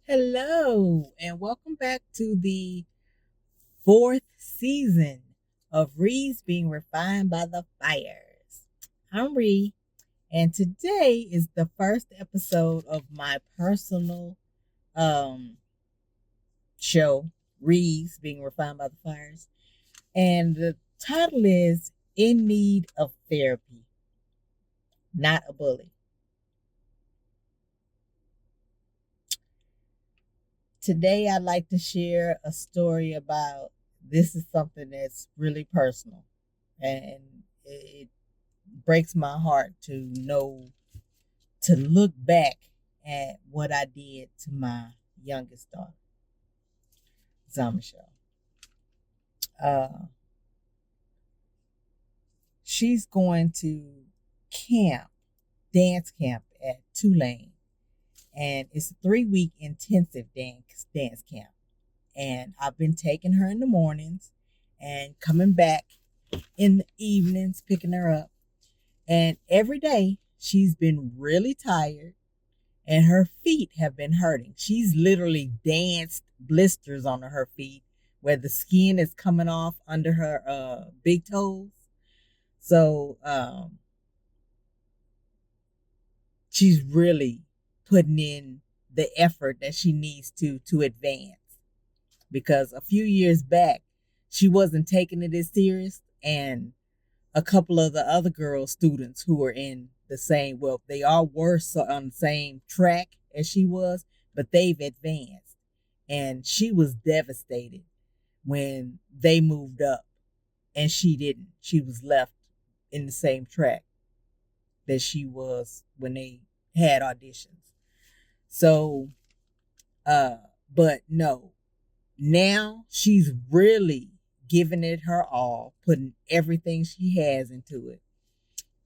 Hello, and welcome back to the fourth season of Re's Being Refined by the Fires. I'm Ree, and today is the first episode of my personal um, show, Re's Being Refined by the Fires. And the title is In Need of Therapy, Not a Bully. Today, I'd like to share a story about this is something that's really personal, and it breaks my heart to know, to look back at what I did to my youngest daughter, Zamisha. Uh, she's going to camp, dance camp at Tulane, and it's a 3-week intensive dance camp. And I've been taking her in the mornings and coming back in the evenings, picking her up. And every day she's been really tired and her feet have been hurting. She's literally danced blisters on her feet where the skin is coming off under her big toes. So she's really putting in the effort that she needs to advance. Because a few years back, she wasn't taking it as serious, and a couple of the other girl students who were in the same, well, they all were on the same track as she was, but they've advanced. And she was devastated when they moved up and she didn't. She was left in the same track that she was when they had auditions. So, but no, now she's really giving it her all, putting everything she has into it.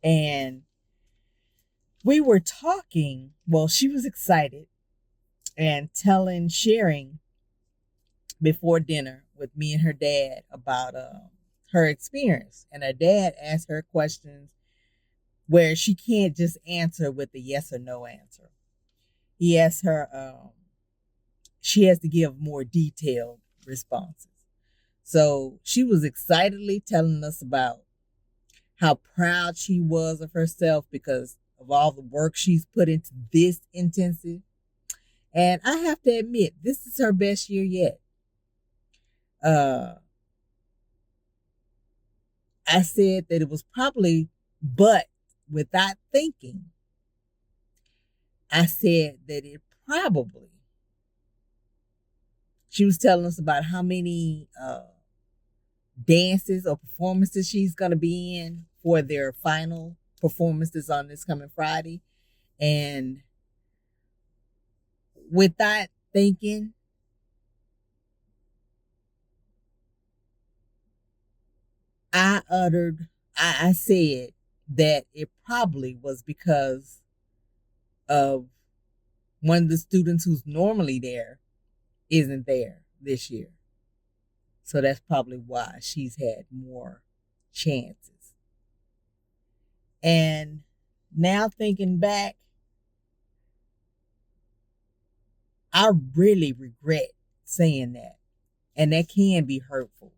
And we were talking, well, she was excited and sharing before dinner with me and her dad about her experience. And her dad asked her questions where she can't just answer with a yes or no answer. He asked her, she has to give more detailed responses. So she was excitedly telling us about how proud she was of herself because of all the work she's put into this intensive. And I have to admit, this is her best year yet. I said that it was probably, but without thinking, I said that it probably, she was telling us about how many dances or performances she's going to be in for their final performances on this coming Friday. And without thinking, I said that it probably was because of one of the students who's normally there isn't there this year. So that's probably why she's had more chances. And now thinking back, I really regret saying that. And that can be hurtful.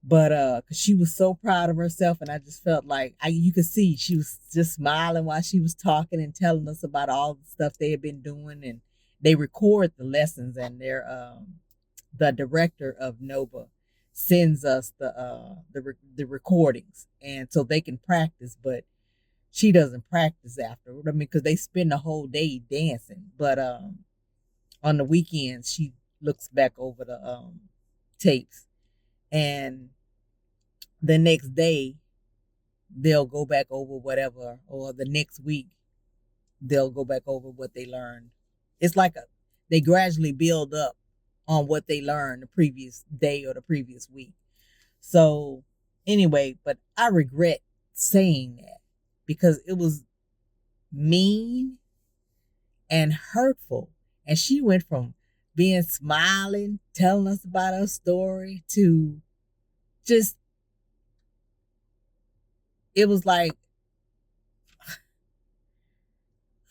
But cause she was so proud of herself, and I just felt like you could see she was just smiling while she was talking and telling us about all the stuff they had been doing, and they record the lessons, and the director of NOVA sends us the recordings, and so they can practice. But she doesn't practice afterward. I mean, because they spend the whole day dancing. But on the weekends, she looks back over the tapes, and the next day they'll go back over whatever, or the next week they'll go back over what they learned. It's like they gradually build up on what they learned the previous day or the previous week. So anyway, but I regret saying that because it was mean and hurtful. And she went from being smiling, telling us about her story, to just, it was like,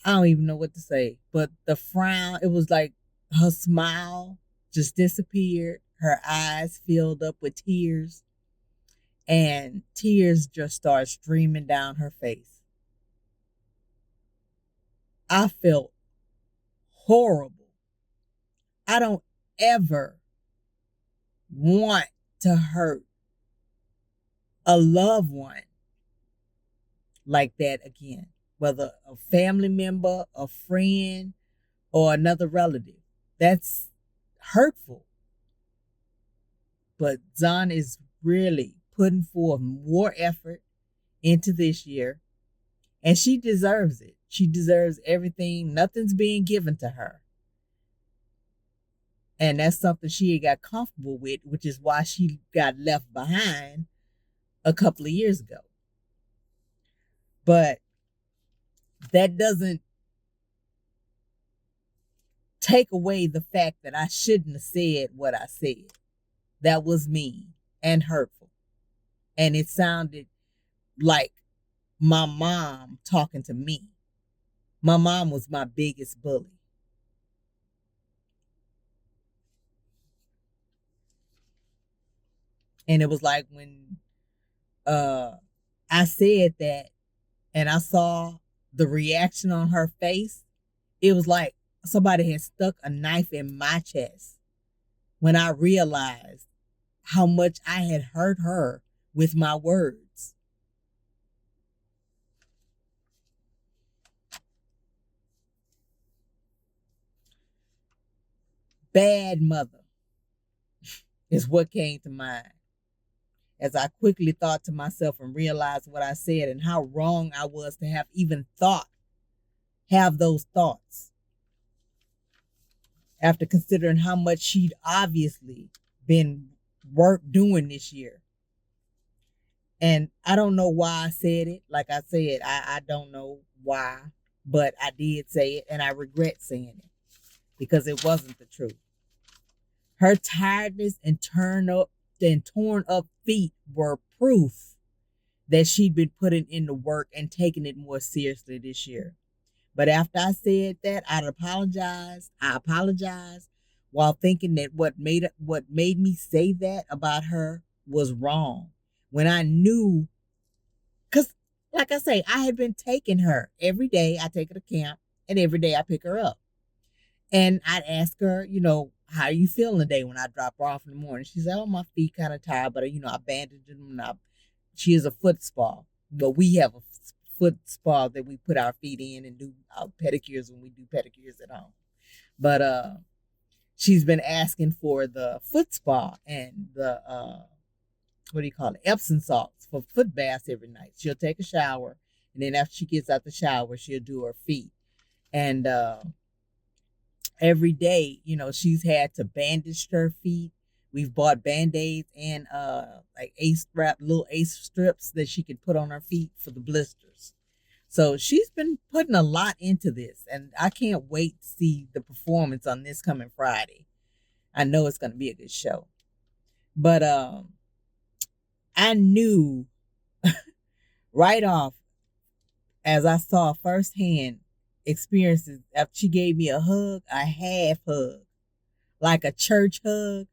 I don't even know what to say, but the frown, it was like Her smile just disappeared. Her eyes filled up with tears, and tears just started streaming down her face. I felt horrible. I don't ever want to hurt a loved one like that again, whether a family member, a friend, or another relative. That's hurtful. But Zahn is really putting forth more effort into this year, and she deserves it. She deserves everything. Nothing's being given to her. And that's something she got comfortable with, which is why she got left behind a couple of years ago. But that doesn't take away the fact that I shouldn't have said what I said. That was mean and hurtful. And it sounded like my mom talking to me. My mom was my biggest bully. And it was like when I said that and I saw the reaction on her face, it was like somebody had stuck a knife in my chest when I realized how much I had hurt her with my words. Bad mother is what came to mind as I quickly thought to myself and realized what I said and how wrong I was to have even have those thoughts. After considering how much she'd obviously been doing this year. And I don't know why I said it. Like I said, I don't know why, but I did say it and I regret saying it because it wasn't the truth. Her tiredness and torn up feet were proof that she'd been putting in the work and taking it more seriously this year. But after I said that, I apologized while thinking that what made me say that about her was wrong. When I knew, because like I say, I had been taking her every day. I take her to camp, and every day I pick her up. And I'd ask her, how are you feeling today when I drop her off in the morning? She said, oh, my feet kind of tired, but, I bandaged them. And she is a foot spa, but we have a foot spa that we put our feet in and do our pedicures when we do pedicures at home. But she's been asking for the foot spa and the, Epsom salts for foot baths every night. She'll take a shower, and then after she gets out the shower, she'll do her feet. And every day, she's had to bandage her feet. We've bought Band-Aids and like little ace strips that she could put on her feet for the blisters. So she's been putting a lot into this, and I can't wait to see the performance on this coming Friday. I know it's going to be a good show. But I knew right off as I saw firsthand experiences after she gave me a hug, a half hug, like a church hug,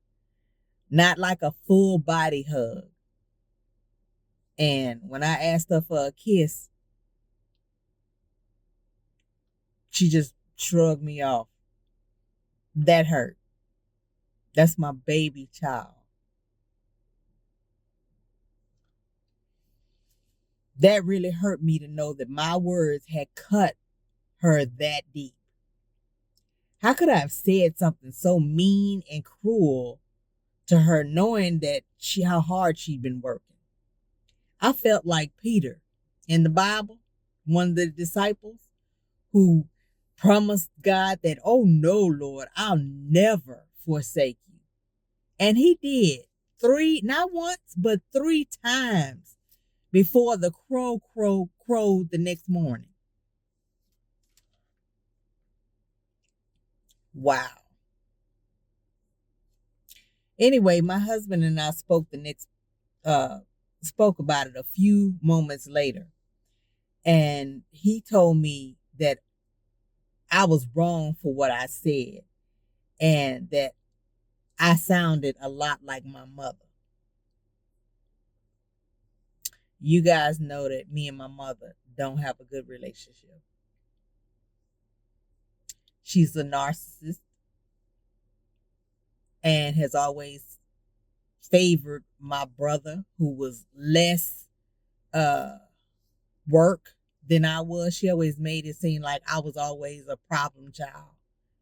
not like a full body hug. And when I asked her for a kiss, she just shrugged me off. That hurt. That's my baby child. That really hurt me to know that my words had cut her that deep. How could I have said something so mean and cruel to her, knowing that how hard she'd been working? I felt like Peter in the Bible, one of the disciples who promised God that, oh no, Lord, I'll never forsake you. And he did not once, but 3 times before the crow crowed the next morning. Wow. Anyway, my husband and I spoke about it a few moments later. And he told me that I was wrong for what I said. and that I sounded a lot like my mother. You guys know that me and my mother don't have a good relationship. She's a narcissist and has always favored my brother, who was less uh work than I was. She always made it seem like I was always a problem child,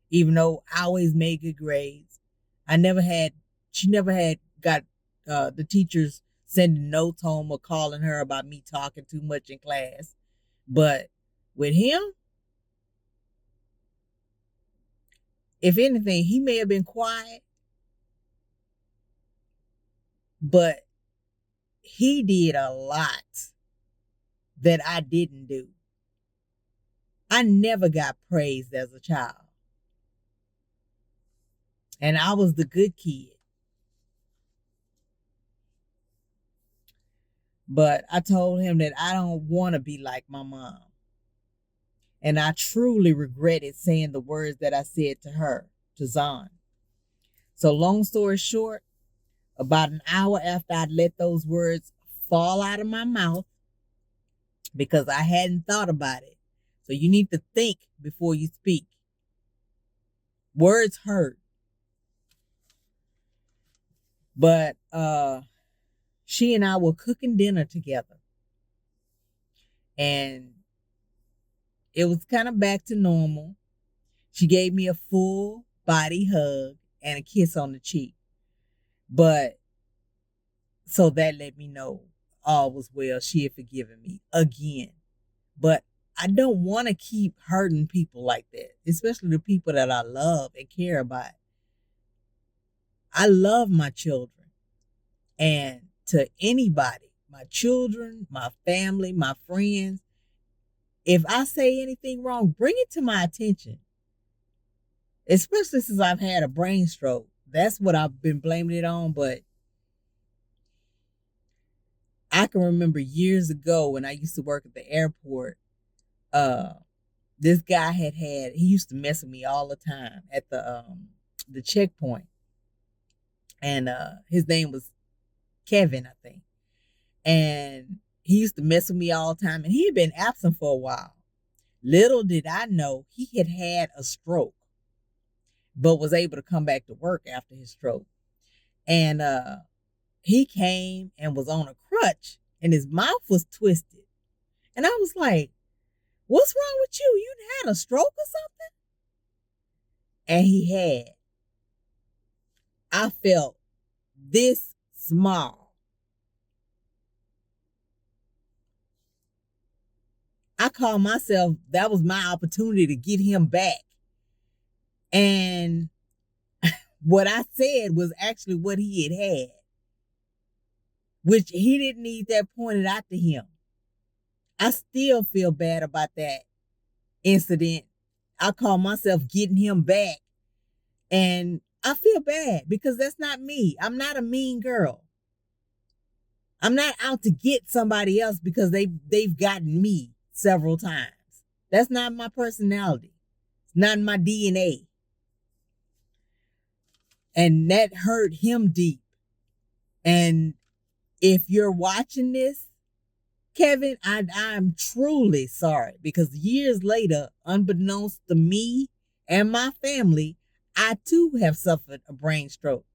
even though I always made good grades. I never had, she never had got the teachers sending notes home or calling her about me talking too much in class. But with him, if anything, he may have been quiet, but he did a lot that I didn't do. I never got praised as a child. And I was the good kid. But I told him that I don't want to be like my mom. And I truly regretted saying the words that I said to her, to Zahn. So long story short, about an hour after I'd let those words fall out of my mouth, because I hadn't thought about it. So you need to think before you speak. Words hurt. But she and I were cooking dinner together. And it was kind of back to normal. She gave me a full body hug and a kiss on the cheek. But so that let me know all was well. She had forgiven me again. But I don't want to keep hurting people like that, especially the people that I love and care about. I love my children. And to anybody, my children, my family, my friends, if I say anything wrong, bring it to my attention. Especially since I've had a brain stroke. That's what I've been blaming it on. But I can remember years ago when I used to work at the airport, this guy he used to mess with me all the time at the checkpoint. And his name was Kevin, I think. And he used to mess with me all the time. And he had been absent for a while. Little did I know he had had a stroke, but was able to come back to work after his stroke. And he came and was on a crutch and his mouth was twisted. And I was like, what's wrong with you? You had a stroke or something? And he had. I felt this small. I called myself, that was my opportunity to get him back. And what I said was actually what he had, which he didn't need that pointed out to him. I still feel bad about that incident. I call myself getting him back. And I feel bad because that's not me. I'm not a mean girl. I'm not out to get somebody else because they've gotten me several times. That's not my personality. It's not in my DNA. And that hurt him deep. And if you're watching this, Kevin, I'm truly sorry because years later, unbeknownst to me and my family, I too have suffered a brain stroke.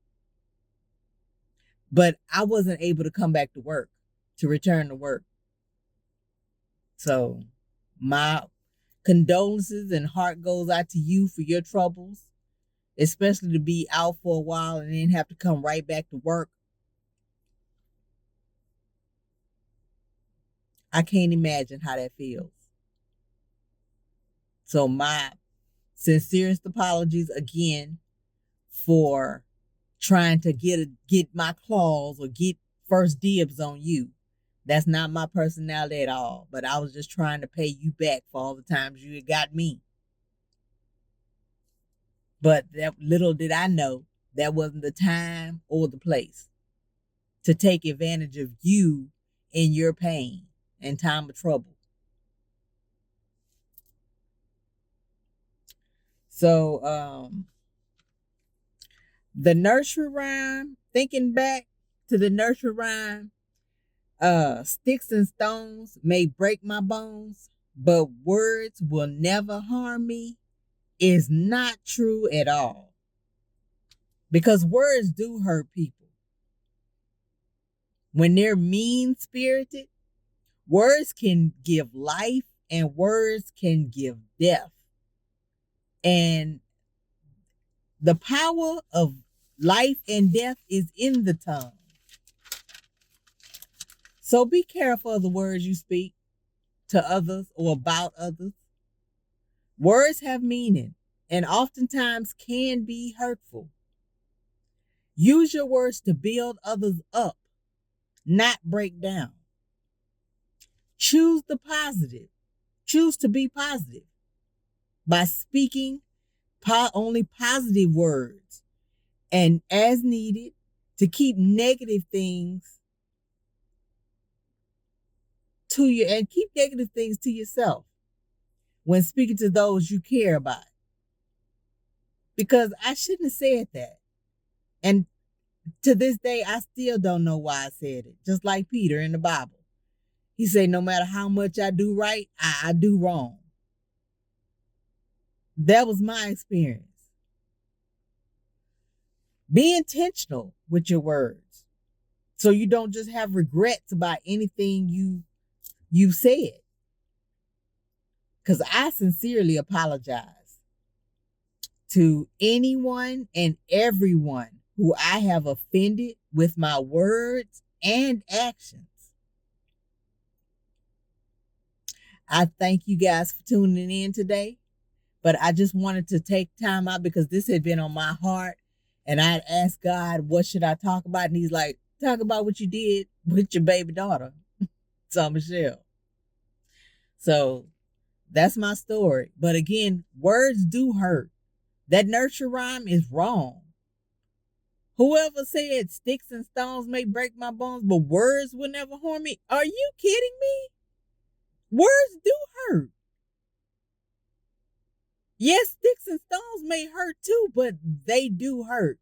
But I wasn't able to come back to work, to return to work. So my condolences and heart goes out to you for your troubles, especially to be out for a while and then have to come right back to work. I can't imagine how that feels. So my sincerest apologies again for trying to get my claws or get first dibs on you. That's not my personality at all. But I was just trying to pay you back for all the times you had got me. But that little did I know that wasn't the time or the place to take advantage of you in your pain and time of trouble. So The nursery rhyme, thinking back to the nursery rhyme, sticks and stones may break my bones, but words will never harm me, is not true at all. Because words do hurt people. When they're mean spirited, words can give life and words can give death. And the power of life and death is in the tongue. So be careful of the words you speak to others or about others. Words have meaning and oftentimes can be hurtful. Use your words to build others up, not break down. Choose the positive. Choose to be positive by speaking only positive words, and as needed, to keep negative things to you and keep negative things to yourself when speaking to those you care about. Because I shouldn't have said that. And to this day, I still don't know why I said it. Just like Peter in the Bible. He said, no matter how much I do right, I do wrong. That was my experience. Be intentional with your words so you don't just have regrets about anything you said. Because I sincerely apologize to anyone and everyone who I have offended with my words and actions. I thank you guys for tuning in today, but I just wanted to take time out because this had been on my heart. And I'd asked God, what should I talk about? And he's like, talk about what you did with your baby daughter, so Michelle. So that's my story. But again, words do hurt. That nurture rhyme is wrong. Whoever said sticks and stones may break my bones, but words will never harm me. Are you kidding me? Words do hurt. Yes, sticks and stones may hurt too, but they do hurt.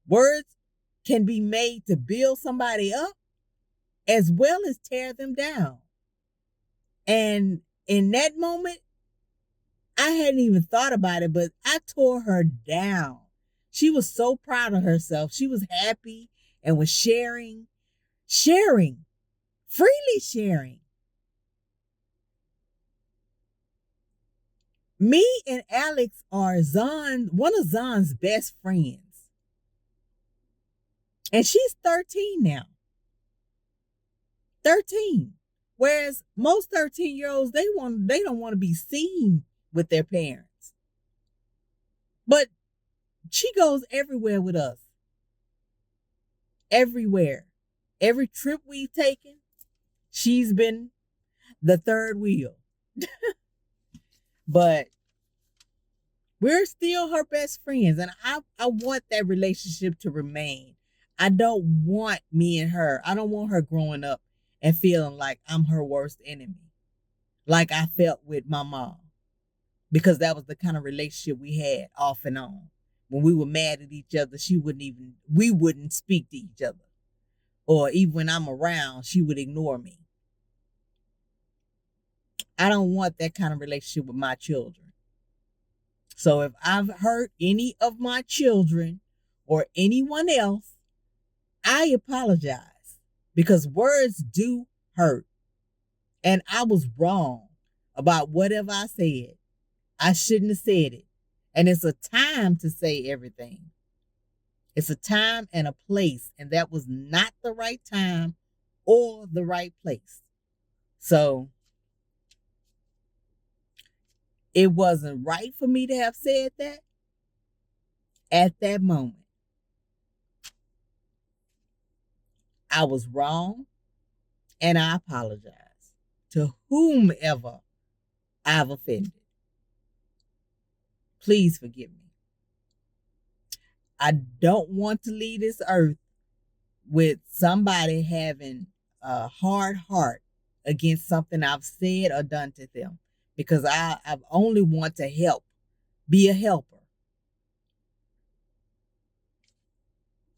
Words can be made to build somebody up as well as tear them down. And in that moment, I hadn't even thought about it, but I tore her down. She was so proud of herself. She was happy and was sharing, freely sharing. Me and Alex are one of Zon's best friends. And she's 13 now. 13. Whereas most 13-year-olds, they don't want to be seen with their parents. But she goes everywhere with us. Everywhere. Every trip we've taken, she's been the third wheel. But we're still her best friends. And I want that relationship to remain. I don't want me and her. I don't want her growing up and feeling like I'm her worst enemy. Like I felt with my mom. Because that was the kind of relationship we had off and on. When we were mad at each other, we wouldn't speak to each other. Or even when I'm around, she would ignore me. I don't want that kind of relationship with my children. So if I've hurt any of my children or anyone else, I apologize because words do hurt. And I was wrong about whatever I said. I shouldn't have said it. And it's a time to say everything. It's a time and a place. And that was not the right time or the right place. So it wasn't right for me to have said that at that moment. I was wrong and I apologize to whomever I've offended. Please forgive me. I don't want to leave this earth with somebody having a hard heart against something I've said or done to them, because I only want to help, be a helper.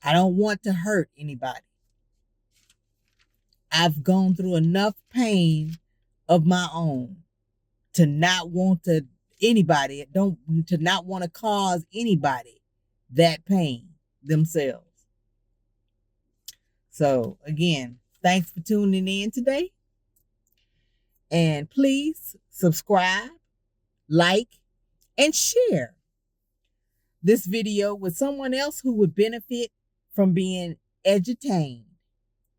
I don't want to hurt anybody. I've gone through enough pain of my own to not want to anybody, don't to not want to cause anybody that pain themselves. So again, thanks for tuning in today. And please subscribe, like, and share this video with someone else who would benefit from being edutained,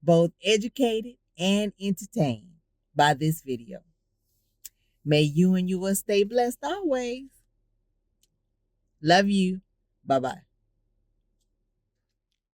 both educated and entertained by this video. May you and yours stay blessed always. Love you. Bye-bye.